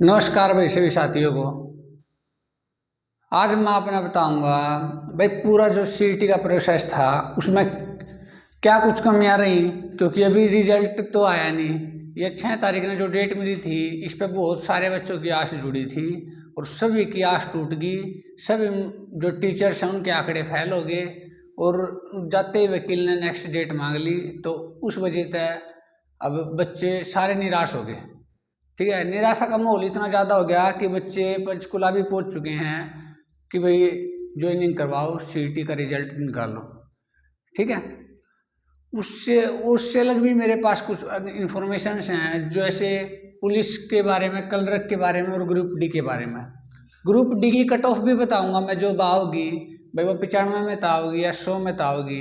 नमस्कार भाई सभी साथियों को। आज मैं अपना बताऊंगा भाई पूरा जो सीईटी का प्रोसेस था उसमें क्या कुछ कमियां रही, क्योंकि अभी रिजल्ट तो आया नहीं। ये 6 तारीख ने जो डेट मिली थी इस पे बहुत सारे बच्चों की आस जुड़ी थी और सभी की आस टूट गई। सभी जो टीचर्स हैं उनके आंकड़े फेल हो गए और जाते ही वकील ने नेक्स्ट डेट मांग ली, तो उस वजह से अब बच्चे सारे निराश हो गए। ठीक है, निराशा का माहौल इतना ज़्यादा हो गया कि बच्चे पंचकुला भी पहुंच चुके हैं कि भाई ज्वाइनिंग करवाओ, सीईटी का रिजल्ट निकालो। ठीक है, उससे उससे अलग भी मेरे पास कुछ इंफॉर्मेशन हैं, जैसे पुलिस के बारे में, कलरक के बारे में और ग्रुप डी के बारे में। ग्रुप डी की कट ऑफ भी बताऊंगा मैं, जो होगी भाई वो 95 में होगी या 100 में होगी।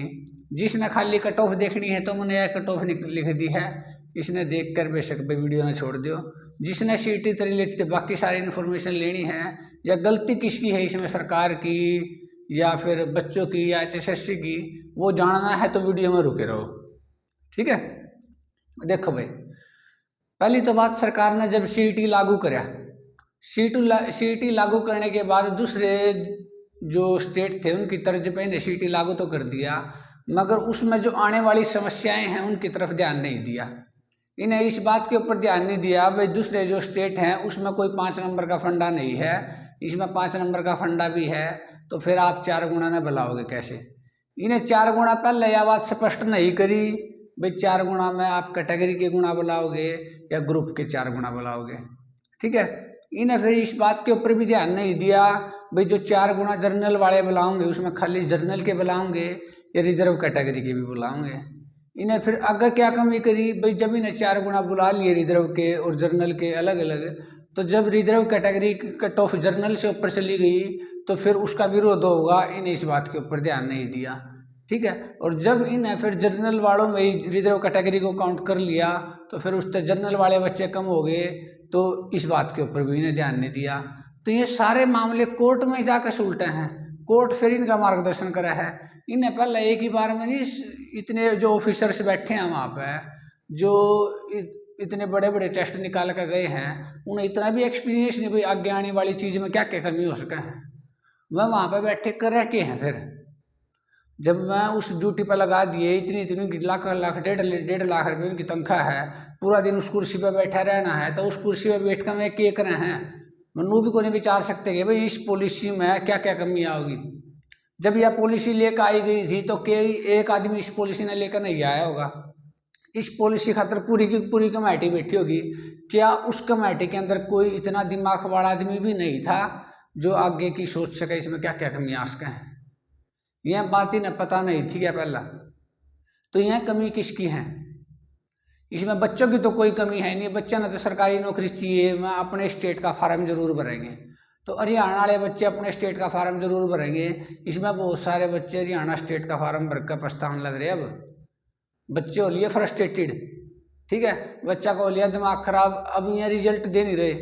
जिसने खाली कट ऑफ देखनी है तो मैंने यह कट ऑफ लिख दी है, इसने देख कर बेशक भाई वीडियो में छोड़ दियो। जिसने सीईटी से रिलेटेड बाकी सारी इन्फॉर्मेशन लेनी है या गलती किसकी है इसमें, सरकार की या फिर बच्चों की या एचएसएससी की, वो जानना है तो वीडियो में रुके रहो। ठीक है, देखो भाई, पहली तो बात, सरकार ने जब सीईटी लागू कराया, सीईटी लागू करने के बाद दूसरे जो स्टेट थे उनकी तर्ज पे इन्हें सीईटी लागू तो कर दिया, मगर उसमें जो आने वाली समस्याएं हैं उनकी तरफ ध्यान नहीं दिया। इन्हें इस बात के ऊपर ध्यान नहीं दिया भाई दूसरे जो स्टेट हैं उसमें कोई 5 नंबर का फंडा नहीं है, इसमें 5 नंबर का फंडा भी है, तो फिर आप 4 गुना में बुलाओगे कैसे। इन्हें 4 गुना पहले यह बात स्पष्ट नहीं करी भाई 4 गुना में आप कैटेगरी के गुना बुलाओगे या ग्रुप के 4 गुना बुलाओगे। ठीक है, इन्हें फिर इस बात के ऊपर भी ध्यान नहीं दिया भाई जो 4 गुना जर्नल वाले बुलाओगे उसमें खाली जर्नल के बुलाओगे या रिजर्व कैटेगरी के भी बुलाओगे। इन्हें फिर आगे क्या कमी करी भाई, जब इन्हें 4 गुना बुला लिए रिजर्व के और जर्नल के अलग अलग, तो जब reserve category cut off journal से ऊपर चली गई तो फिर उसका विरोध होगा, इन्हें इस बात के ऊपर ध्यान नहीं दिया। ठीक है, और जब इन्हें फिर जर्नल वालों में ही रिजर्व कैटेगरी को काउंट कर लिया तो फिर उससे जर्नल वाले बच्चे कम हो गए, तो इस बात के ऊपर भी इन्हें ध्यान नहीं दिया। तो ये सारे मामले कोर्ट में जाकर सुलटे हैं, कोर्ट फिर इनका मार्गदर्शन करा है। इन्हें पहले एक ही बार में नहीं, इतने जो ऑफिसर्स बैठे हैं वहाँ पे, जो इतने बड़े बड़े टेस्ट निकाल कर गए हैं, उन्हें इतना भी एक्सपीरियंस नहीं भाई आगे आने वाली चीज़ में क्या क्या कमी हो सके हैं। वह वहाँ पे बैठे कर रह के हैं, फिर जब मैं उस ड्यूटी पर लगा दिए, इतनी इतनी लाख लाख 1.5 लाख रुपये उनकी तनख्वाह है, पूरा दिन उस कुर्सी पर बैठा रहना है, तो उस कुर्सी पर बैठ कर मैं क्या करें हैं, मनु भी को नहीं विचार सकते कि भाई इस पॉलिसी में क्या क्या कमियाँ होगी। जब यह पॉलिसी लेकर आई गई थी तो कोई एक आदमी इस पॉलिसी ने लेकर नहीं आया होगा, इस पॉलिसी खातर पूरी की पूरी कमेटी बैठी होगी। क्या उस कमेटी के अंदर कोई इतना दिमाग वाला आदमी भी नहीं था जो आगे की सोच सके इसमें क्या क्या कमियाँ आ सकें। यह बात ही न पता नहीं थी क्या पहला, तो यह कमी किसकी है, इसमें बच्चों की तो कोई कमी है नहीं, बच्चा ना तो सरकारी नौकरी चाहिए, मैं अपने स्टेट का फार्म जरूर भरेंगे, तो हरियाणा वाले बच्चे अपने स्टेट का फार्म जरूर भरेंगे। इसमें बहुत सारे बच्चे हरियाणा स्टेट का फार्म भर कर पछताने लग रहे, अब बच्चे हो लिए फ्रस्ट्रेटेड। ठीक है, बच्चा को हो लिया दिमाग खराब, अब यहाँ रिजल्ट दे नहीं रहे,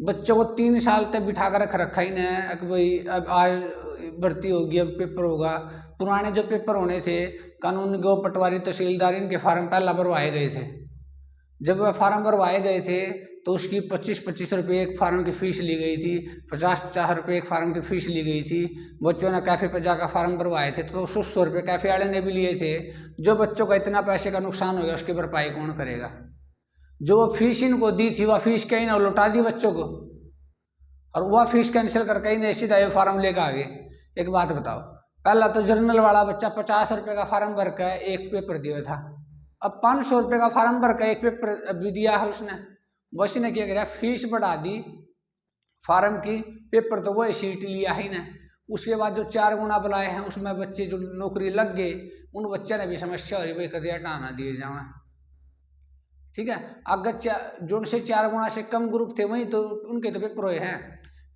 बच्चों को 3 साल तक बिठा कर रख रखा ही नहीं कि भाई अब आज भर्ती होगी, अब पेपर होगा। पुराने जो पेपर होने थे, कानून गो पटवारी तहसीलदार, इनके फार्म पहला भरवाए गए थे। जब वह फार्म भरवाए गए थे तो उसकी 25-25 रुपये एक फार्म की फ़ीस ली गई थी, 50-50 रुपये एक फार्म की फ़ीस ली गई थी। बच्चों ने कैफ़े पर जाकर फार्म भरवाए थे तो 100 रुपये कैफ़े वाले ने भी लिए थे। जो बच्चों का इतना पैसे का नुकसान हो गया उसकी भरपाई कौन करेगा। जो वो फीस इनको दी थी वह फीस कहीं ना लौटा दी बच्चों को, और वह फीस कैंसिल कर कहीं नहीं सीधा ये फार्म लेकर आ गए। एक बात बताओ, पहला तो जर्नल वाला बच्चा 50 रुपये का फार्म भर कर एक पेपर दिया था, अब 500 रुपये का फार्म भर कर एक पेपर भी दिया है उसने। बस ने क्या किया, फीस बढ़ा दी फार्म की, पेपर तो वही सीईटी लिया ही ना। उसके बाद जो 4 गुना बुलाए हैं उसमें बच्चे जो नौकरी लग गए, उन बच्चे ने भी समस्या हो रही भाई कदे हटा ना दिए जाए। ठीक है, अगर जो उनसे 4 गुना से कम ग्रुप थे वहीं तो उनके तो पेपर हुए हैं।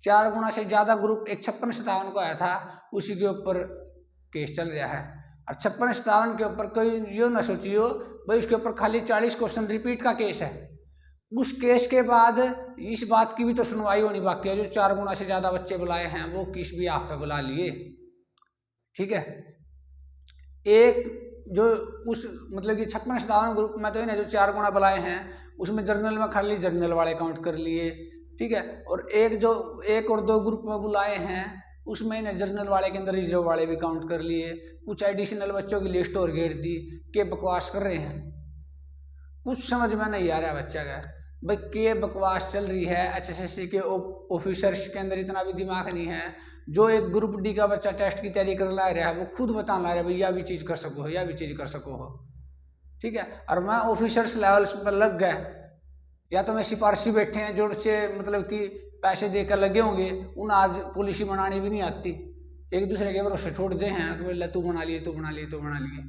4 गुना से ज़्यादा ग्रुप एक 56-57 को आया था, उसी के ऊपर केस चल रहा है। और 56-57 के ऊपर कोई यो ना सोचियो भाई उसके ऊपर खाली 40 क्वेश्चन रिपीट का केस है। उस केस के बाद इस बात की भी तो सुनवाई होनी बाकी है, जो 4 गुना से ज़्यादा बच्चे बुलाए हैं वो किस भी आप पे बुला लिए। ठीक है, एक जो उस मतलब कि 56-57 ग्रुप में तो इन्हें जो 4 गुना बुलाए हैं उसमें जर्नल में खाली जर्नल वाले काउंट कर लिए, ठीक है। और एक और दो ग्रुप में बुलाए हैं, उसमें इन्हें जनरल वाले के अंदर रिजर्व वाले भी काउंट कर लिए, कुछ एडिशनल बच्चों की लिस्ट और घेर दी। के बकवास कर रहे हैं, कुछ समझ में नहीं आ रहा बच्चा का। भाई के बकवास चल रही है। एचएसएससी के ऑफिसर्स के अंदर इतना भी दिमाग नहीं है। जो एक ग्रुप डी का बच्चा टेस्ट की तैयारी कर ला रहा है, वो खुद बता ला रहा है भाई यह भी चीज़ कर सको हो, यह भी चीज़ कर सको हो, ठीक है। और मैं ऑफिसर्स लेवल पर लग गए, या तो मैं सिपारसी बैठे हैं जो से मतलब कि पैसे देकर लगे होंगे, उन आज पॉलिसी बनानी भी नहीं आती, एक दूसरे के भरोसे छोड़ दे हैं तो बोले तू बना लिए, तू बना लिए, तू बना लिए।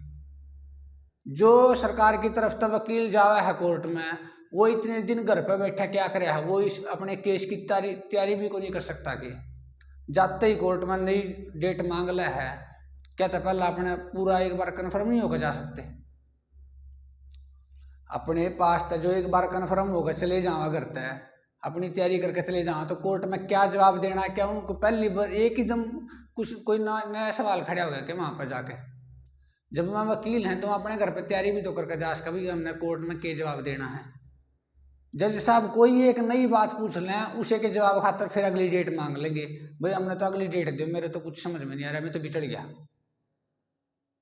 जो सरकार की तरफ से वकील जावा है कोर्ट में, वो इतने दिन घर पर बैठा क्या करे है, वो इस अपने केस की तैयारी भी को नहीं कर सकता कि जाते ही कोर्ट में नई डेट मांग ले है, कहते पहले अपने पूरा एक बार कन्फर्म नहीं होकर जा सकते। अपने पास तो जो एक बार कन्फर्म होकर चले जावा करते हैं, अपनी तैयारी करके चले जाओ, तो कोर्ट में क्या जवाब देना है, क्या उनको पहली बार एक एकदम कुछ कोई नया सवाल खड़ा हो गया कि वहाँ पर जाके जब मैं वकील हैं तो अपने घर पे तैयारी भी तो करके जा सका भी हमने कोर्ट में क्या जवाब देना है। जज साहब कोई एक नई बात पूछ लें, उसे के जवाब खातर फिर अगली डेट मांग लेंगे, भाई हमने तो अगली डेट दो, मेरे तो कुछ समझ में नहीं आ रहा, मैं तो बिचड़ गया।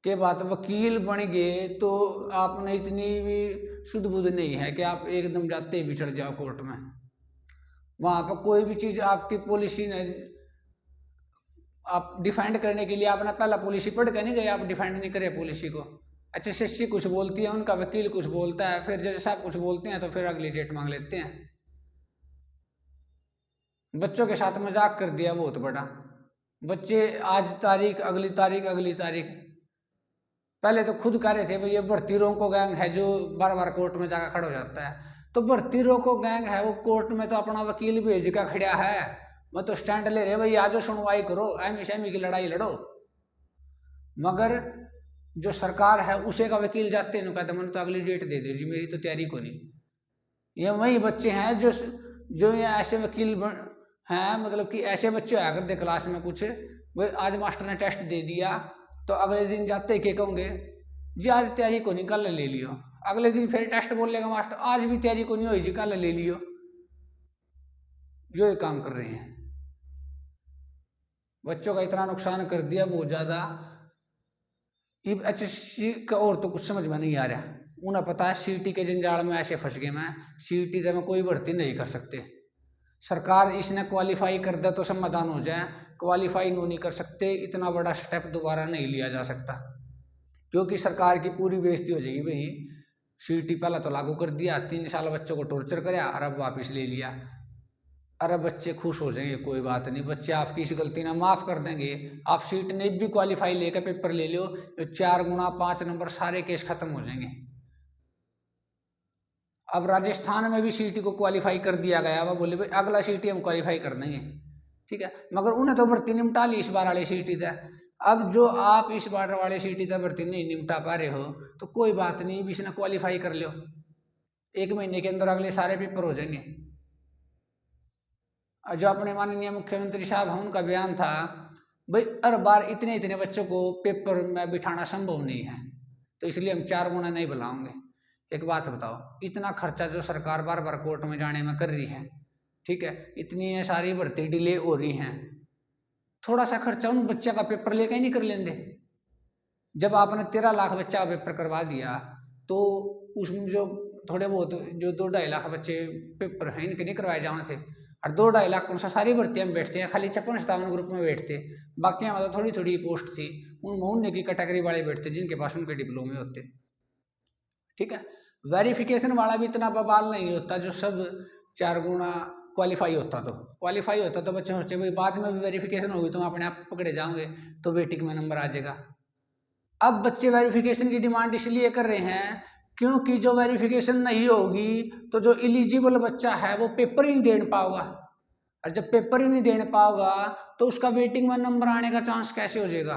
के बात वकील बन गए तो आपने इतनी भी शुद्ध बुद्ध नहीं है कि आप एकदम जाते ही बिछड़ जाओ कोर्ट में। वहाँ पर कोई भी चीज़ आपकी पॉलिसी ने आप डिफेंड करने के लिए आपने पहला पॉलिसी पढ़ के नहीं गए, आप डिफेंड नहीं करे पॉलिसी को। एचएसएससी कुछ बोलती है, उनका वकील कुछ बोलता है, फिर जज साहब कुछ बोलते हैं तो फिर अगली डेट मांग लेते हैं। बच्चों के साथ मजाक कर दिया बहुत बड़ा। बच्चे आज तारीख, अगली तारीख, अगली तारीख। पहले तो खुद कह रहे थे भाई ये भर्ती रोको गैंग है जो बार बार कोर्ट में जाकर खड़ा हो जाता है। तो भर्ती रोको गैंग है वो कोर्ट में तो अपना वकील भेज का खड़ा है, मैं तो स्टैंड ले रहे भाई आज सुनवाई करो, एमी शमी की लड़ाई लड़ो। मगर जो सरकार है उसे का वकील जाते हैं कहते मैंने तो अगली डेट दे दो जी, मेरी तो तैयारी को नहीं। ये वही बच्चे हैं जो ये ऐसे वकील हैं, मतलब कि ऐसे बच्चे आया करते क्लास में कुछ, भाई आज मास्टर ने टेस्ट दे दिया तो अगले दिन जाते ही क्या कहोगे जी आज तैयारी को नहीं, कल ले लियो। अगले दिन फिर टेस्ट बोलेगा मास्टर आज भी तैयारी को नहीं हुई जी, कल ले लियो। जो ये काम कर रहे हैं, बच्चों का इतना नुकसान कर दिया बहुत ज़्यादा। एचएससी का और तो कुछ समझ में नहीं आ रहा, उन्हें पता है सीटी के जंजाल में ऐसे फंस गए, मैं सीटी तो मैं कोई भर्ती नहीं कर सकते। सरकार इसने क्वालिफाई कर दे तो समाधान हो जाए, क्वालिफाई नहीं कर सकते, इतना बड़ा स्टेप दोबारा नहीं लिया जा सकता क्योंकि सरकार की पूरी बेइज्जती हो जाएगी। भाई सीटी पहला तो लागू कर दिया, 3 साल बच्चों को टॉर्चर कराया और अब वापस ले लिया। अरे बच्चे खुश हो जाएंगे, कोई बात नहीं, बच्चे आपकी इस गलती ना माफ़ कर देंगे। आप सीट ने भी क्वालिफाई लेकर पेपर ले लो, तो 4 गुना 5 नंबर सारे केस खत्म हो जाएंगे। अब राजस्थान में भी सीटी को क्वालिफाई कर दिया गया, वह बोले भाई अगला सीटी हम क्वालिफाई कर देंगे, ठीक है। मगर उन्हें तो भर्ती निपटा ली इस बार वाले सीटी था। अब जो आप इस बार वाले सीटी था भर्ती नहीं निपटा पा रहे हो तो कोई बात नहीं, भी इसने क्वालिफाई कर लो, 1 महीने के अंदर अगले सारे पेपर हो जाएंगे। जो अपने माननीय मुख्यमंत्री साहब हैं उनका बयान था भाई हर बार इतने इतने बच्चों को पेपर में बिठाना संभव नहीं है, तो इसलिए हम 4 गुना नहीं बुलाओगे। एक बात बताओ, इतना खर्चा जो सरकार बार बार कोर्ट में जाने में कर रही है, ठीक है, इतनी सारी भर्ती डिले हो रही हैं, थोड़ा सा खर्चा उन बच्चे का पेपर लेके ही नहीं कर लेंगे। जब आपने 13 लाख बच्चा का पेपर करवा दिया तो उसमें जो थोड़े बहुत जो 2-2.5 लाख बच्चे पेपर हैं इनके नहीं करवाए जाने थे, और 2-2.5 लाख कौन सा सारी भर्तियाँ में बैठते हैं, खाली 56-57 ग्रुप में बैठते, बाकी मतलब थोड़ी थोड़ी पोस्ट थी, उन उन्हीं की कैटेगरी वाले बैठते जिनके पास उनके डिप्लोमे होते, ठीक है। वेरिफिकेशन वाला भी इतना बवाल नहीं होता जो सब 4 गुना क्वालिफाई होता, तो क्वालिफाई होता तो बच्चे सोचते भाई बाद में भी वेरिफिकेशन होगी तो अपने आप पकड़े जाओगे तो वेटिंग में नंबर आ जाएगा। अब बच्चे वेरिफिकेशन की डिमांड इसलिए कर रहे हैं क्योंकि जो वेरिफिकेशन नहीं होगी तो जो एलिजिबल बच्चा है वो पेपर ही नहीं दे पाओगा, और जब पेपर ही नहीं दे पाओगा तो उसका वेटिंग में नंबर आने का चांस कैसे हो जाएगा।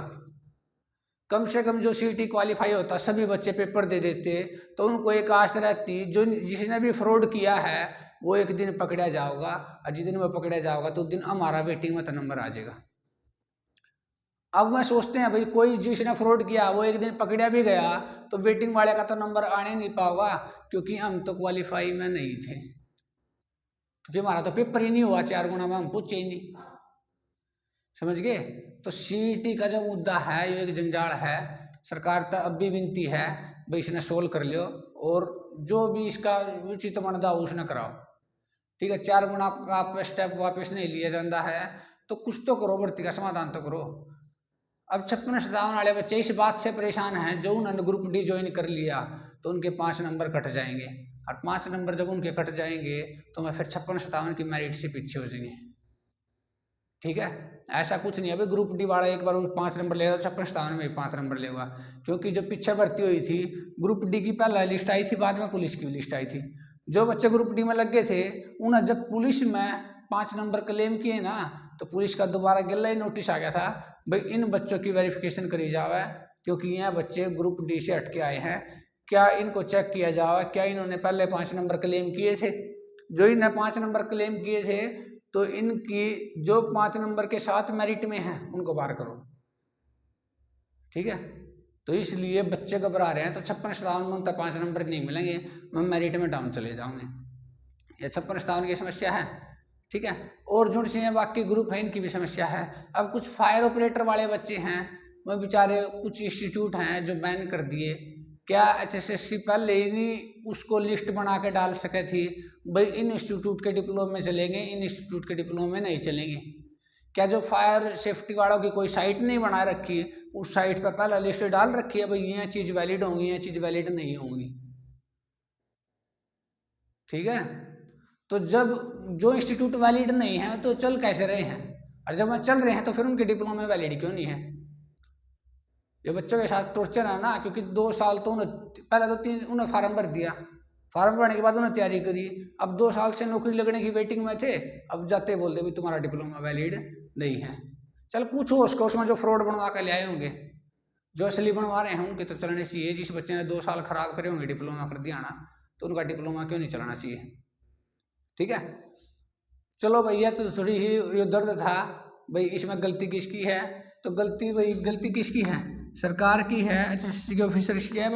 कम से कम जो सीटी क्वालिफाई होता सभी बच्चे पेपर दे देते तो उनको एक आस रहती जो जिसने भी फ्रॉड किया है वो एक दिन पकड़ा जाओगा, और जिस दिन वो पकड़ा जाओगा तो उस दिन हमारा वेटिंग में तो नंबर आ जाएगा। अब मैं सोचते हैं भाई कोई जिसने फ्रॉड किया वो एक दिन पकड़ा भी गया तो वेटिंग वाले का तो नंबर आने नहीं पाएगा क्योंकि हम तो क्वालिफाई में नहीं थे। क्योंकि हमारा तो पेपर ही नहीं हुआ, 4 गुना में हम पूछे ही नहीं, समझ गए। तो सीईटी का जो मुद्दा है ये एक जंजाल है। सरकार तक अब भी विनती है भाई इसने सोल्व कर लियो, और जो भी इसका उचित बनदा उसने कराओ, ठीक है। 4 गुना का स्टेप वापस नहीं लिया जाता है तो कुछ तो करो, भर्ती का समाधान तो करो। अब 56-57 वाले बच्चे इस बात से परेशान हैं, जो उन्होंने ग्रुप डी ज्वाइन कर लिया तो उनके 5 नंबर कट जाएंगे, और 5 नंबर जब उनके कट जाएंगे तो मैं फिर 56-57 की मेरिट से पीछे हो जाएंगे, ठीक है। ऐसा कुछ नहीं है भाई ग्रुप डी वाला एक बार 5 नंबर लेगा तो 56-57 में 5 नंबर लेगा, क्योंकि जो पीछे भर्ती हुई थी ग्रुप डी की पहला लिस्ट आई थी, बाद में पुलिस की लिस्ट आई थी। जो बच्चे ग्रुप डी में लग गए थे उन्हें जब पुलिस में 5 नंबर क्लेम किए ना तो पुलिस का दोबारा गला ही नोटिस आ गया था भाई इन बच्चों की वेरिफिकेशन करी जावे, क्योंकि यह बच्चे ग्रुप डी से हटके आए हैं, क्या इनको चेक किया जावे क्या इन्होंने पहले 5 नंबर क्लेम किए थे। जो इन्हें 5 नंबर क्लेम किए थे तो इनकी जो 5 नंबर के साथ मेरिट में है उनको बाहर करो, ठीक है। तो इसलिए बच्चे घबरा रहे हैं, तो 56-57 में 5 नंबर नहीं मिलेंगे, मैं मेरिट में डाउन चले जाऊंगे, ये 56-57 की समस्या है, ठीक है। और जुड़ से बाकी ग्रुप है इनकी भी समस्या है। अब कुछ फायर ऑपरेटर वाले बच्चे हैं, वह बेचारे कुछ इंस्टीट्यूट हैं जो बैन कर दिए, क्या HSSC पहले ही नहीं उसको लिस्ट बना के डाल सके थी भाई इन इंस्टीट्यूट के डिप्लोमे चलेंगे, इन इंस्टीट्यूट के डिप्लोमे नहीं चलेंगे। क्या जो फायर सेफ्टी वालों की कोई साइट नहीं बना रखी, उस साइट पर पहले लिस्ट डाल रखी है भाई ये चीज़ वैलिड होंगी, ये चीज़ वैलिड नहीं होंगी, ठीक है। तो जब जो इंस्टीट्यूट वैलिड नहीं है तो चल कैसे रहे हैं, और जब वह चल रहे हैं तो फिर उनके डिप्लोमे वैलिड क्यों नहीं है। ये बच्चों के साथ टॉर्चर है ना, क्योंकि 2 साल तो उन्हें पहले तो 3 उन्हें फार्म भर दिया, फार्म भरने के बाद उन्हें तैयारी करी, अब 2 साल से नौकरी लगने की वेटिंग में थे, अब जाते बोलते भी तुम्हारा डिप्लोमा वैलिड नहीं है। चल कुछ हो उसको, उसमें जो फ्रॉड बनवा कर ले आए होंगे, जो असली बनवा रहे हैं उनके तो चलने चाहिए। जिस बच्चे ने 2 साल खराब करे होंगे डिप्लोमा कर दिया ना, तो उनका डिप्लोमा क्यों नहीं चलाना चाहिए, ठीक है। चलो भैया तो थोड़ी ही ये दर्द था भाई इसमें गलती किसकी है, तो गलती किसकी है, सरकार की है, HSSC के ऑफिसर्स की है,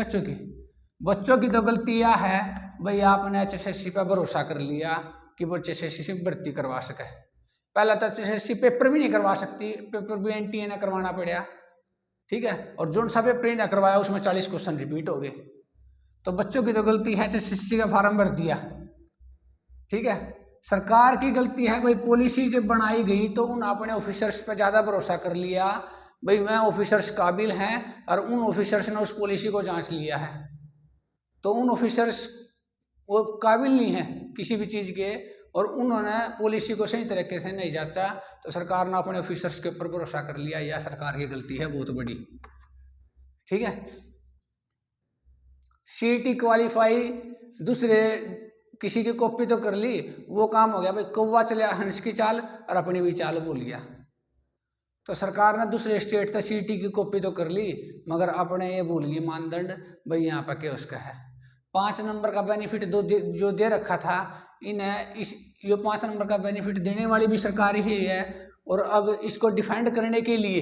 बच्चों की तो गलती यह है भाई आपने HSSC पर भरोसा कर लिया कि वो HSSC से भर्ती करवा सके। पहला तो HSSC पेपर भी नहीं करवा सकती, पेपर भी NTA ने करवाना पड़ा, ठीक है। और जो सा पेपर ही ना करवाया उसमें 40 क्वेश्चन रिपीट हो गए, तो बच्चों की तो गलती है HSSC का फॉर्म भर दिया, ठीक है। सरकार की गलती है भाई पॉलिसी जब बनाई गई तो उन अपने ऑफिसर्स पर ज़्यादा भरोसा कर लिया भाई मैं ऑफिसर्स काबिल हैं, और उन ऑफिसर्स ने उस पॉलिसी को जांच लिया है, तो उन ऑफिसर्स वो काबिल नहीं है किसी भी चीज़ के, और उन्होंने पॉलिसी को सही तरीके से नहीं जांचा, तो सरकार ने अपने ऑफिसर्स के ऊपर भरोसा कर लिया, यह सरकार की गलती है बहुत बड़ी, ठीक है। CET क्वालिफाई दूसरे किसी की कॉपी तो कर ली, वो काम हो गया भाई कौवा चले हंस की चाल और अपनी भी चाल भूल गया। तो सरकार ने दूसरे स्टेट तक CET की कॉपी तो कर ली मगर अपने ये भूल गई मानदंड भाई यहाँ पर क्या उसका है। 5 नंबर का बेनिफिट जो दे रखा था इन्हें ये 5 नंबर का बेनिफिट देने वाली भी सरकार ही है, और अब इसको डिफेंड करने के लिए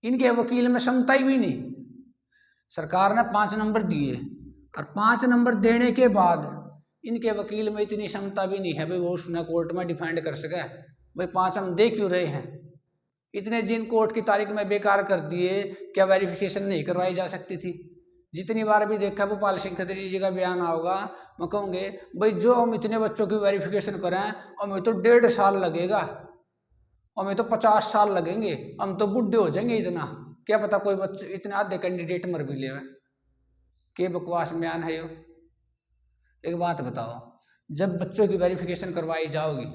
इनके वकील में क्षमता ही भी नहीं। सरकार ने 5 नंबर दिए और 5 नंबर देने के बाद इनके वकील में इतनी क्षमता भी नहीं है भाई वो उसने कोर्ट में डिफेंड कर सके भाई 5 हम दे क्यों रहे हैं। इतने जिन कोर्ट की तारीख में बेकार कर दिए, क्या वेरिफिकेशन नहीं करवाई जा सकती थी। जितनी बार भी देखा भोपाल सिंह खत्री जी का बयान आओगा, मैं कहूँगे भाई जो हम इतने बच्चों की वेरिफिकेशन करें हमें तो 1.5 साल लगेगा, हमें तो 50 साल लगेंगे, हम तो बुढ़े हो जाएंगे। इतना क्या पता कोई बच्चे इतने आधे कैंडिडेट मर भी ले। के बकवास बयान है यो। एक बात बताओ, जब बच्चों की वेरिफिकेशन करवाई जाओगी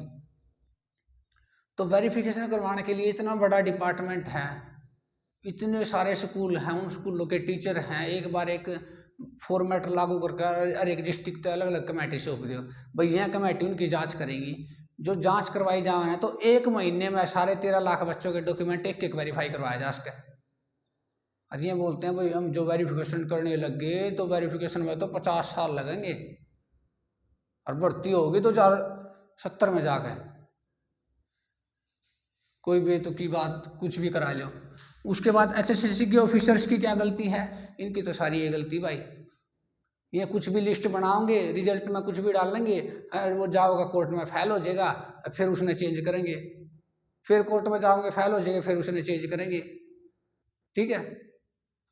तो वेरिफिकेशन करवाने के लिए इतना बड़ा डिपार्टमेंट है, इतने सारे स्कूल हैं, उन स्कूलों के टीचर हैं, एक बार एक फॉर्मेट लागू करके हर एक डिस्ट्रिक्ट अलग अलग कमेटी सौंप दो भाई यह कमेटी उनकी जांच करेगी। जो जांच करवाई जाए तो 1 महीने में 13.5 लाख बच्चों के डॉक्यूमेंट एक वेरीफाई करवाया जा सके। और ये बोलते हैं भाई हम जो वेरिफिकेशन करने लगे तो वेरिफिकेशन में तो 50 साल लगेंगे और भर्ती होगी तो 70 में जाके कोई भी तो की बात कुछ भी करा लो। उसके बाद HSSC के ऑफिसर्स की क्या गलती है, इनकी तो सारी ये गलती भाई। ये कुछ भी लिस्ट बनाओगे, रिजल्ट में कुछ भी डाल लेंगे, वो जाओगा कोर्ट में फेल हो जाएगा, फिर उसने चेंज करेंगे, फिर कोर्ट में जाओगे फेल हो जाएगा, फिर उसने चेंज करेंगे। ठीक है।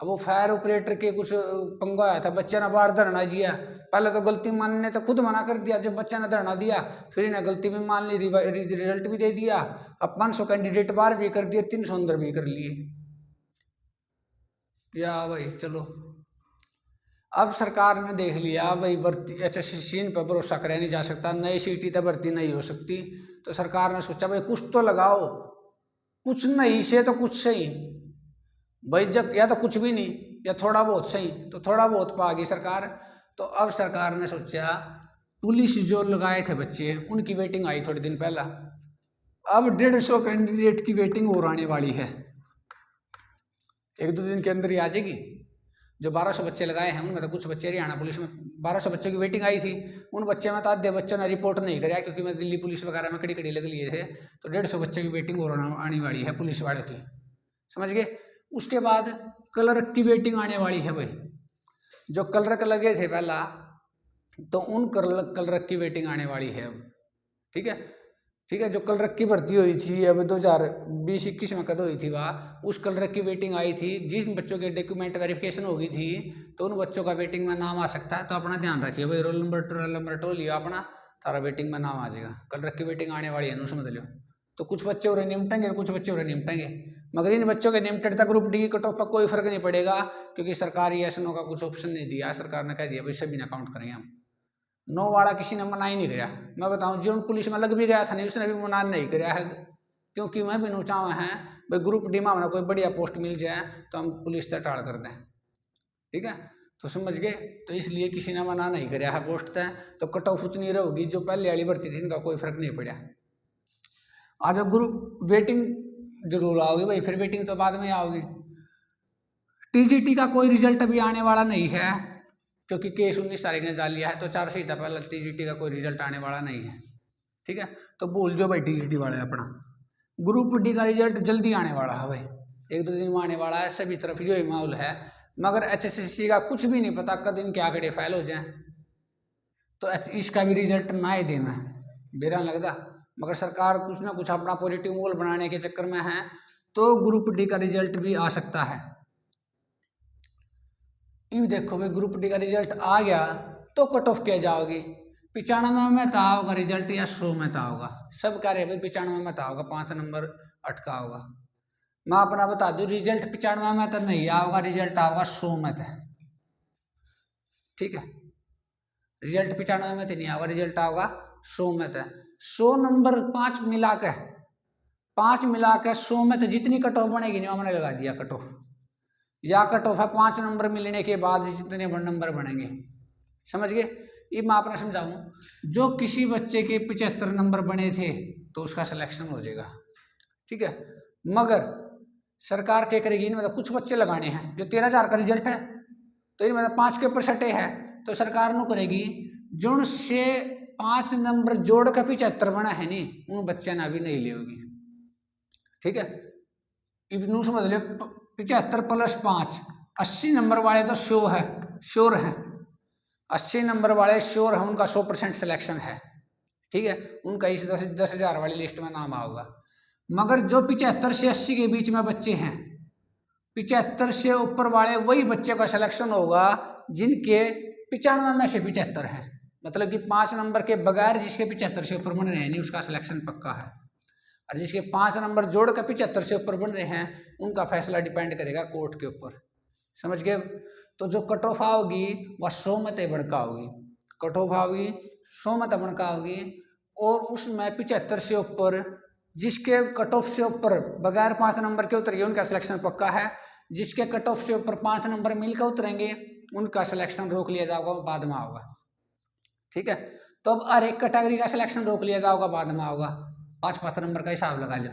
अब वो फायर ऑपरेटर के कुछ पंगा आया था, बच्चे ने बाहर धरना दिया, पहले तो गलती मानने तो खुद मना कर दिया, जब बच्चा ने धरना दिया फिर इन्हें गलती भी मान ली, रिजल्ट भी दे दिया। अब 500 कैंडिडेट बाहर भी कर दिए, 300 अंदर भी कर लिए। या भाई चलो, अब सरकार ने देख लिया भाई भर्ती HSC पर भरोसा कराया नहीं जा सकता, नई सीटी तो भर्ती नहीं हो सकती, तो सरकार ने सोचा भाई कुछ तो लगाओ, कुछ नहीं से तो कुछ सही भाई, जब या तो कुछ भी नहीं या थोड़ा बहुत सही, तो थोड़ा बहुत पा गई सरकार। तो अब सरकार ने सोचा पुलिस जो लगाए थे बच्चे उनकी वेटिंग आई थोड़े दिन पहला, अब 150 कैंडिडेट की वेटिंग और आने वाली है, 1-2 दिन के अंदर ही आ जाएगी। जो 1200 बच्चे लगाए हैं उनमें तो कुछ बच्चे हरियाणा पुलिस में 1200 बच्चों की वेटिंग आई थी, उन बच्चे में तो आधे बच्चों ने रिपोर्ट नहीं कराया, क्योंकि मैं दिल्ली पुलिस वगैरह में कड़ी लग लिए थे, तो 150 बच्चे की वेटिंग और आने वाली है पुलिस वालों की, समझ गए। उसके बाद क्लर्क की वेटिंग आने वाली है भाई, जो क्लर्क लगे थे पहला, तो उन क्लर्क की वेटिंग आने वाली है अब। ठीक है, ठीक है। जो क्लर्क की भर्ती हुई थी अब 2020-21 में कद हुई थी वह, उस क्लर्क की वेटिंग आई थी, जिन बच्चों के डॉक्यूमेंट वेरिफिकेशन हो गई थी, तो उन बच्चों का वेटिंग में नाम आ सकता है। तो अपना ध्यान रखिए भाई, रोल नंबर टो लियो अपना, तारा वेटिंग में नाम आ जाएगा। क्लर्क की वेटिंग आने वाली है ना, समझ लो। तो कुछ बच्चे और निपटेंगे, कुछ बच्चे और निपटेंगे, मगर इन बच्चों के निपटने तक ग्रुप डी की कट ऑफ पर कोई फर्क नहीं पड़ेगा, क्योंकि सरकारी एसनो का कुछ ऑप्शन नहीं दिया, सरकार ने कह दिया भाई सभी ना काउंट करेंगे हम। 9 वाला किसी ने मना ही नहीं कराया, मैं बताऊं जो पुलिस में लग भी गया था नहीं, उसने भी मना नहीं कराया है, क्योंकि मैं भी नोचा हुआ है भाई ग्रुप डी में कोई बढ़िया पोस्ट मिल जाए तो हम पुलिस तक टाड़ कर दें। ठीक है, तो समझ गए, तो इसलिए किसी ने मना नहीं कराया है पोस्ट तय, तो कट ऑफ उतनी रहेगी, जो पहले वाली भर्ती थी इनका कोई फर्क नहीं पड़ा। आज ग्रुप वेटिंग जरूर आओगी भाई, फिर वेटिंग तो बाद में आओगी। TGT का कोई रिजल्ट अभी आने वाला नहीं है, क्योंकि केस 19 तारीख ने डाल लिया है, तो 4 सीटा पहले TGT का कोई रिजल्ट आने वाला नहीं है। ठीक है, तो भूल जो भाई TGT वाले अपना। ग्रुप डी का रिजल्ट जल्दी आने वाला है भाई, 1-2 दिन में आने वाला है, सभी तरफ जो माहौल है, मगर HSC का कुछ भी नहीं पता कद इनके आंकड़े फेल हो जाए, तो इसका भी रिजल्ट ना ही देना बेरा लगता, मगर सरकार कुछ ना कुछ अपना पॉजिटिव माहौल बनाने के चक्कर में है, तो ग्रुप डी का रिजल्ट भी आ सकता है। यूँ देखो भाई, ग्रुप डी का रिजल्ट आ गया तो कट ऑफ क्या जाओगी, 95 में था होगा रिजल्ट या 100 में था होगा, सब कह रहे भाई 95 में था होगा, 5 नंबर अटका होगा। मैं अपना बता दूं, रिजल्ट 95 में तो नहीं आओगा, रिजल्ट आओगा 100 में था। ठीक है, रिजल्ट 95 में तो नहीं आओगा, रिजल्ट आओगा 100 में था। 100 नंबर 5 मिला के 100 में तो जितनी कट ऑफ बनेगी ना, हमने लगा दिया कट ऑफ, या कट ऑफ है 5 नंबर मिलने के बाद जितने नंबर बनेंगे, समझ गए। ये मैं आपने समझाऊं, जो किसी बच्चे के 75 नंबर बने थे तो उसका सिलेक्शन हो जाएगा। ठीक है, मगर सरकार क्या करेगी, इनमें तो कुछ बच्चे लगाने हैं, जो 13,000 का रिजल्ट है तो इनमें तो 5 के ऊपर सटे है, तो सरकार नो करेगी जो से 5 नंबर जोड़ कर 75 बना है नी, उन बच्चे ना भी नहीं लेगी। ठीक है, इनू समझ लो, 75 + 5 80 नंबर वाले तो श्योर हैं, 80 नंबर वाले श्योर हैं, उनका 100% सिलेक्शन है। ठीक है, उनका इस 10,000 वाली लिस्ट में नाम आएगा। मगर जो 75 से 80 के बीच में बच्चे हैं, 75 से ऊपर वाले वही बच्चे का सिलेक्शन होगा जिनके 95 में से 75 हैं, मतलब कि 5 नंबर के बगैर जिसके 75 से ऊपर बन रहे हैं नहीं, उसका सिलेक्शन पक्का है। और जिसके 5 नंबर जोड़ कर 75 से ऊपर बन रहे हैं, उनका फैसला डिपेंड करेगा कोर्ट के ऊपर, समझ गए। तो जो कट ऑफ आओगी वह 100 में तय बढ़का होगी, कट ऑफ आओगी 100 में तय बढ़का होगी, और उसमें 75 से ऊपर जिसके कट ऑफ से ऊपर बगैर 5 नंबर के उतरेंगे उनका सिलेक्शन पक्का है, जिसके कट ऑफ से ऊपर 5 नंबर मिलकर उतरेंगे उनका सिलेक्शन रोक लिया जाएगा, बाद में होगा। ठीक है, तो अब हर एक कैटेगरी का सिलेक्शन रोक लिया जाएगा, बाद में होगा, 5 नंबर का हिसाब लगा लो।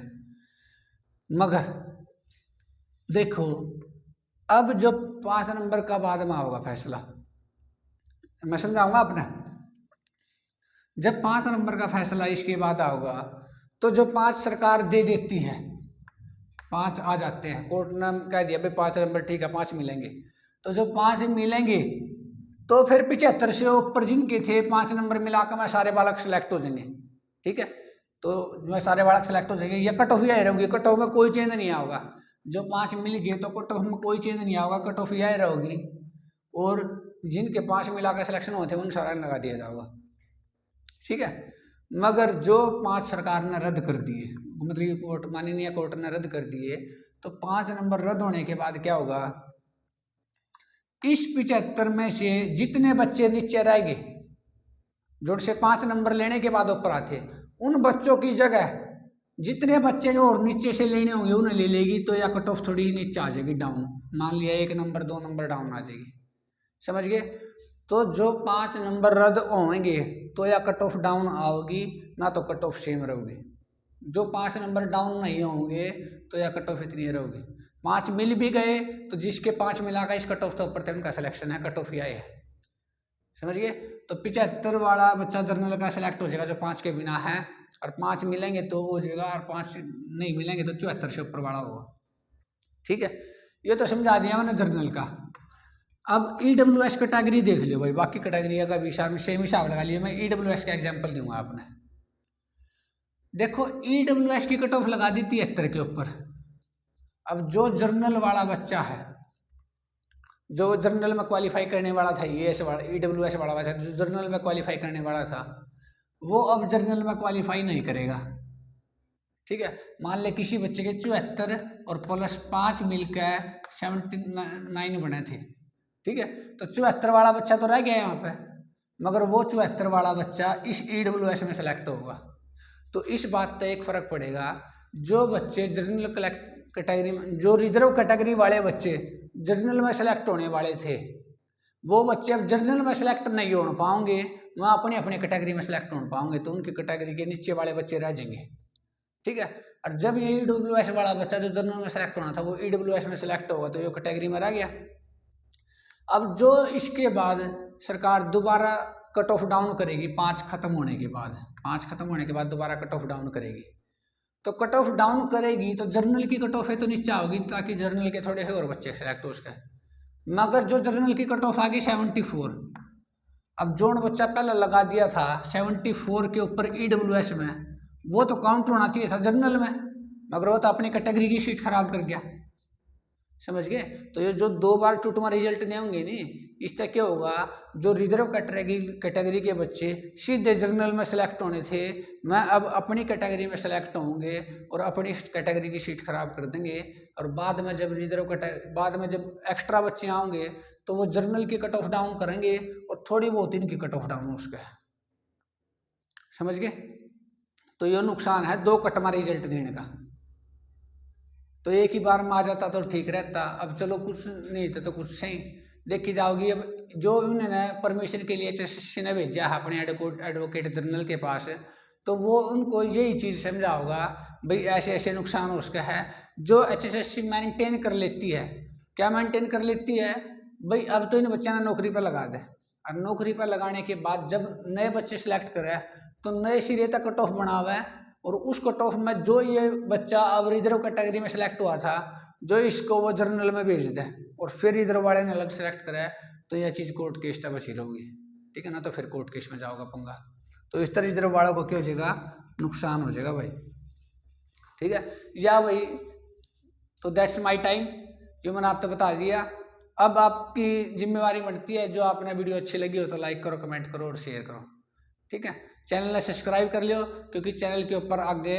मगर देखो, अब जो 5 नंबर का बाद में होगा फैसला, मैं समझाऊंगा आपने, जब 5 नंबर का फैसला इसके बाद होगा, तो जो 5 सरकार दे देती है, 5 आ जाते हैं, कोर्ट ने कह दिया भाई 5 नंबर ठीक है 5 मिलेंगे, तो जो 5 मिलेंगे तो फिर 75 से ऊपर जिनके थे 5 नंबर मिलाकर मैं सारे बालक सेलेक्ट हो जाएंगे। ठीक है, तो मैं सारे बालक सेलेक्ट हो जाएंगे, ये कट ऑफ यही रहेगी, कट ऑफ में कोई चेंज नहीं आएगा। जो 5 मिल गए तो कट ऑफ में कोई चेंज नहीं आएगा, कट ऑफ यही रहेगी। और जिनके 5 मिलाकर सिलेक्शन होते हैं उन सारा लगा दिया जाएगा। ठीक है, मगर जो 5 सरकार ने रद्द कर दिए, मतलब कोर्ट, माननीय कोर्ट ने रद्द कर दिए, तो 5 नंबर रद्द होने के बाद क्या होगा, इस 75 में से जितने बच्चे नीचे रह गए, जो से 5 नंबर लेने के बाद ऊपर आते, उन बच्चों की जगह जितने बच्चे जो और नीचे से लेने होंगे उन्हें ले लेगी, तो या कट ऑफ थोड़ी नीचे आ जाएगी, डाउन। मान लिया 1 नंबर 2 नंबर डाउन आ जाएगी, समझ गए। तो जो 5 नंबर रद्द होंगे तो या कट ऑफ डाउन आओगी, ना तो कट ऑफ सेम रहोगी। जो 5 नंबर डाउन नहीं होंगे तो या कट ऑफ इतनी रहोगी। 5 मिल भी गए तो जिसके 5 मिलाकर इस कट ऑफ तो ऊपर थे उनका सिलेक्शन है, कट ऑफ ही है, समझ गए। तो 75 वाला बच्चा जर्नल का सिलेक्ट हो जाएगा जो 5 के बिना है, और 5 मिलेंगे तो वो हो जाएगा, और 5 नहीं मिलेंगे तो 74 से ऊपर वाला होगा। ठीक है, ये तो समझा दिया मैंने जर्नल का। अब EWS कैटेगरी देख लियो भाई, बाकी कैटेगरी का भी सेम हिसाब लगा लियो। मैं EWS का एग्जांपल दूंगा आपने। देखो EWS की कट ऑफ लगा दी 73 के ऊपर। अब जो जर्नल वाला बच्चा है, जो जर्नल में क्वालिफाई करने वाला था, ये वाला EWS वाला बच्चा जो जर्नल में क्वालिफाई करने वाला था, वो अब जर्नल में क्वालिफाई नहीं करेगा। ठीक है, मान ले किसी बच्चे के 74 और प्लस 5 मिलकर 79 बने थे। ठीक है, तो 74 वाला बच्चा तो रह गया यहाँ पे, मगर वो 74 वाला बच्चा इस EWS में सेलेक्ट होगा। तो इस बात का एक फर्क पड़ेगा, जो बच्चे जर्नल कैटेगरी में, जो रिजर्व कैटेगरी वाले बच्चे जर्नल में सेलेक्ट होने वाले थे, वो बच्चे अब जर्नल में सेलेक्ट नहीं हो पाएंगे, वहाँ अपने अपने कैटेगरी में सेलेक्ट हो पाएंगे, तो उनकी कैटेगरी के नीचे वाले बच्चे रह जाएंगे। ठीक है, और जब ये EWS वाला बच्चा जो जर्नल में सेलेक्ट होना था वो EWS में सेलेक्ट होगा, तो ये कैटेगरी में रह गया। अब जो इसके बाद सरकार दोबारा कट ऑफ डाउन करेगी 5 खत्म होने के बाद, 5 खत्म होने के बाद दोबारा कट ऑफ डाउन करेगी। तो कट ऑफ डाउन करेगी तो जर्नल की कट ऑफ है तो नीचे होगी, ताकि जर्नल के थोड़े और बच्चे सेलेक्ट हो उसके। मगर जो जर्नल की कट ऑफ आ गई 74, अब जो बच्चा पहले लगा दिया था 74 के ऊपर EWS में, वो तो काउंट होना चाहिए था जर्नल में, मगर वो तो अपनी कैटेगरी की सीट खराब कर गया, समझ गए। तो ये जो 2 बार टूटमा रिजल्ट नहीं होंगे नहीं, इससे क्या होगा, जो रिजर्व कैटेगरी के बच्चे सीधे जर्नल में सेलेक्ट होने थे, मैं अब अपनी कैटेगरी में सेलेक्ट होंगे और अपनी कैटेगरी की सीट खराब कर देंगे। और बाद में जब बाद में जब एक्स्ट्रा बच्चे आएंगे तो वो जर्नल की कट ऑफ डाउन करेंगे और थोड़ी बहुत इनकी कट ऑफ डाउन उसका, समझ गए। तो ये नुकसान है 2 कटमा रिजल्ट देने का। तो एक ही बार में आ जाता तो ठीक रहता, अब चलो कुछ नहीं था तो कुछ सही देखी जाओगी। अब जो उन्होंने परमिशन के लिए HSSC ने भेजा है अपने एडवोकेट जनरल के पास, तो वो उनको यही चीज़ समझा होगा भाई ऐसे ऐसे नुकसान उसका है। जो HSSC मेंटेन कर लेती है, क्या मेंटेन कर लेती है भाई, अब तो इन बच्चों ने नौकरी पर लगा दे, और नौकरी पर लगाने के बाद जब नए बच्चे सिलेक्ट करे तो नए सिरे तक कट ऑफ बना हुआ है, और उस कट ऑफ में जो ये बच्चा अब रिजर्व कैटेगरी में सेलेक्ट हुआ था, जो इसको वो जर्नल में भेज दे और फिर रिजर्व वाले ने अलग सेलेक्ट करे, तो यह चीज़ कोर्ट केस तक बची रहोगी। ठीक है ना, तो फिर कोर्ट केस में जाओगा पंगा। तो इस तरह रिजर्व वालों को क्या हो जाएगा, नुकसान हो जाएगा भाई। ठीक है, या भाई तो दैट्स माई टाइम, जो मैंने आपको बता दिया। अब आपकी जिम्मेवारी बनती है, जो आपने वीडियो अच्छी लगी हो तो लाइक करो, कमेंट करो और शेयर करो। ठीक है, चैनल ने सब्सक्राइब कर लियो, क्योंकि चैनल के ऊपर आगे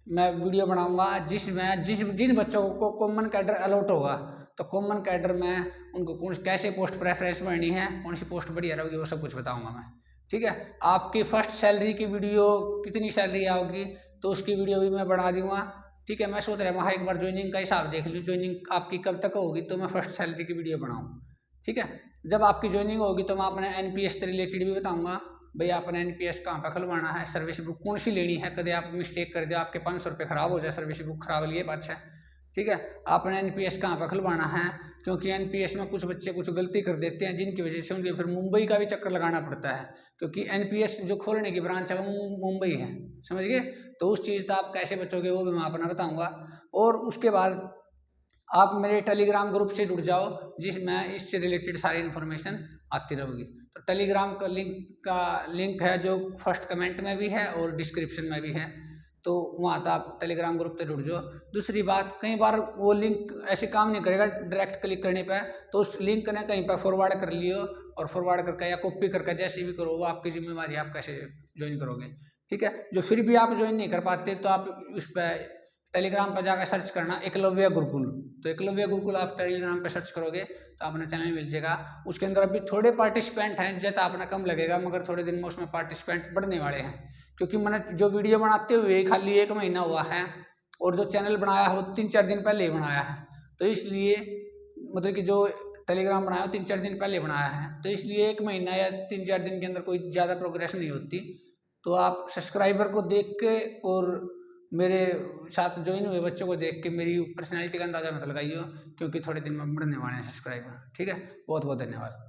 मैं वीडियो बनाऊंगा जिसमें जिन बच्चों को कॉमन कैडर अलॉट होगा, तो कॉमन कैडर में उनको कैसे पोस्ट प्रेफरेंस बढ़नी है, कौन सी पोस्ट बढ़िया रहेगी, वो सब कुछ बताऊंगा मैं। ठीक है, आपकी फर्स्ट सैलरी की वीडियो कितनी सैलरी आओगी तो उसकी वीडियो भी मैं बना दूंगा। ठीक है, मैं सोच रहा हूँ एक बार ज्वाइनिंग का हिसाब देख लूँ, ज्वाइनिंग आपकी कब तक होगी तो मैं फर्स्ट सैलरी की वीडियो बनाऊँ। ठीक है, जब आपकी ज्वाइनिंग होगी तो मैं अपने NPS से रिलेटेड भी बताऊँगा, भाई आपने NPS कहाँ पर खुलवाना है, सर्विस बुक कौन सी लेनी है, कभी आप मिस्टेक कर दो आपके 500 रुपये खराब हो जाए, सर्विस बुक खराब लिए बात है। ठीक है, आपने NPS कहाँ पर खुलवाना है, क्योंकि NPS में कुछ बच्चे कुछ गलती कर देते हैं, जिनकी वजह से उनके फिर मुंबई का भी चक्कर लगाना पड़ता है, क्योंकि NPS जो खोलने की ब्रांच है वो मुंबई है, समझ गए। तो उस चीज़ का आप कैसे बचोगे वो भी मैं अपना बताऊँगा। और उसके बाद आप मेरे टेलीग्राम ग्रुप से जुड़ जाओ, जिसमें इससे रिलेटेड सारी इन्फॉर्मेशन आती रहेगी। तो टेलीग्राम का लिंक है जो फर्स्ट कमेंट में भी है और डिस्क्रिप्शन में भी है, तो वहाँ तक आप टेलीग्राम ग्रुप पे जुड़ जाओ। दूसरी बात, कई बार वो लिंक ऐसे काम नहीं करेगा डायरेक्ट क्लिक करने पे, तो उस लिंक ने कहीं पर फॉरवर्ड कर लियो, और फॉरवर्ड करके या कॉपी करके जैसे भी करो वो आपकी जिम्मेवारी, आप कैसे ज्वाइन करोगे। ठीक है, जो फिर भी आप ज्वाइन नहीं कर पाते तो आप उस पर टेलीग्राम पर जाकर सर्च करना एकलव्य गुरुकुल। तो एकलव्य गुरुकुल आप टेलीग्राम पर सर्च करोगे तो अपना चैनल मिल जाएगा। उसके अंदर अभी थोड़े पार्टिसिपेंट हैं, जैसा अपना कम लगेगा, मगर थोड़े दिन में उसमें पार्टिसिपेंट बढ़ने वाले हैं, क्योंकि मैंने जो वीडियो बनाते हुए खाली 1 महीना हुआ है, और जो चैनल बनाया है वो 3-4 दिन पहले ही बनाया है। तो इसलिए मतलब कि जो टेलीग्राम बनाया हो 3-4 दिन पहले बनाया है, तो इसलिए 1 महीना या 3-4 दिन के अंदर कोई ज़्यादा प्रोग्रेस नहीं होती। तो आप सब्सक्राइबर को देख के और मेरे साथ ज्वाइन हुए बच्चों को देख के मेरी पर्सनैलिटी का अंदाज़ा मत लगाइए, क्योंकि थोड़े दिन में बढ़ने वाले हैं सब्सक्राइबर। ठीक है, बहुत बहुत धन्यवाद।